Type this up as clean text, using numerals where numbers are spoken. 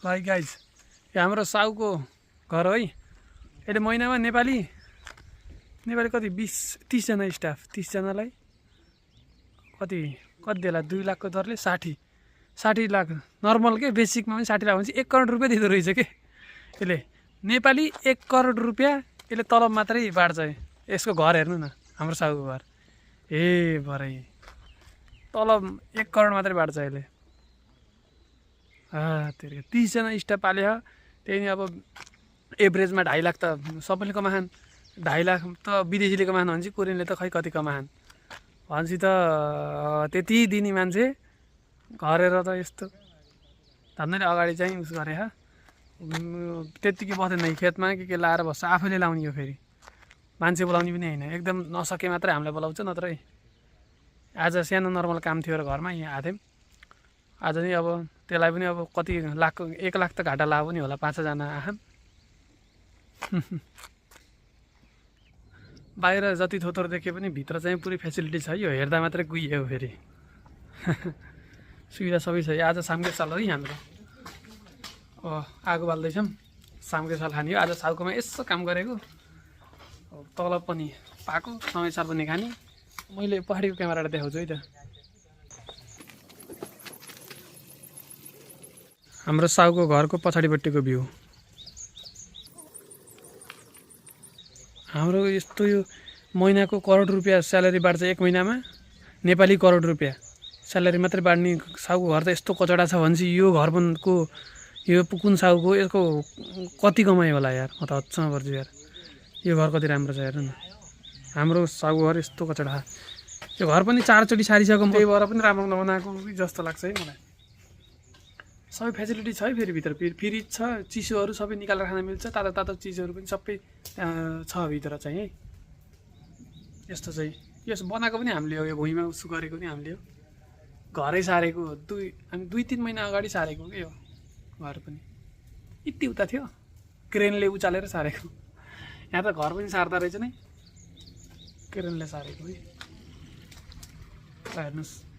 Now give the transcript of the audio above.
Like guys यो हाम्रो साउको घर है। यसले महिनामा नेपाली कति 20-30जना स्टाफ, 30जनालाई कति देला 2 लाखको दरले 60 लाख नर्मल के बेसिकमा पनि 60 लाख भने 1 करोड रुपियाँ दिँदो रहेछ के यसले। नेपाली 1 करोड रुपियाँ यसले तलब मात्रै बाँड्छ। यसको घर हेर्नु न, हाम्रो साउको घर भरै तलब 1 करोड मात्रै बाँड्छ यसले। 30जना स्टाफ पाल्यो। त्यही नि अब एभरेजमा 2.5 लाख त सबैले कमाहान्। 2.5 लाख त विदेशीले कमाहान् भनेपछि कोरियनले त खै कति कमाहान् भनेपछि त त्यति दिने मान्छे घरेर त यस्तो धन्दैले अगाडि चाहिँ उस गरे त्यत्तिकै बस्दैन खेतमा के लाएर बस्छ। आफैले लाउने हो, फेरि मान्छे बोलाउने पनि होइन। एकदम नसके मात्रै हामीलाई बोलाउँछ, नत्रै आज सानो नर्मल काम थियो र घरमा यहाँ आएको थियौँ। आज नि अब त्यसलाई पनि अब कति लाखको 1 लाख त घाटा लाग्यो पनि होला। 5जना आहान्। बाहिर जति थोथोर देखे पनि भित्र चाहिँ पुरै फेसिलिटी छ। यो हेर्दा मात्रै गुइयो फेरि सुविधा सबै छ। आज सामगे साल है हाम्रो आगो बाल्दैछौँ। सामगे साल खाने हो आज। साउकोमा यसो काम गरेको तलब पनि पाएको, समय साल पनि खाने। मैले पछाडिको क्यामेराबाट देखाउँछु है त। हाम्रो साउको घरको पछाडिपट्टिको भ्यू। हाम्रो यस्तो यो महिनाको करोड रुपियाँ स्यालेरी बाँड्छ। 1 महिनामा नेपाली करोड रुपियाँ स्यालेरी मात्रै बाँड्ने साउको घर त यस्तो कचडा छ भनेपछि यो घरको यो कुन साउको यसको कति कमाइ होला यार। म त हदसँग पर्छु यार। यो घर कति राम्रो छ हेर्नु न। हाम्रो साउको घर यस्तो कचडा। यो घर पनि 4 चोटि सारिसक्यो। त्यही भएर पनि राम्रो नबनाएको जस्तो लाग्छ है मलाई। सबै फेसिलिटी छ है। फेरि भित्र फ्रिज छ, चिसोहरू सबै निकालेर खान मिल्छ। तातो चिजहरू पनि सबै छ भित्र चाहिँ है। यस्तो चाहिँ यस बनाएको पनि हामीले हो। यो भुइँमा उसो गरेको पनि हामीले हो। घरै सारेको हामी 2-3 महिना अगाडि सारेको के यो घर पनि। यति उता थियो, क्रेनले उचालेर सारेको। यहाँ त घर पनि सार्दा रहेछ नै, क्रेनले सारेको है। हेर्नुहोस्।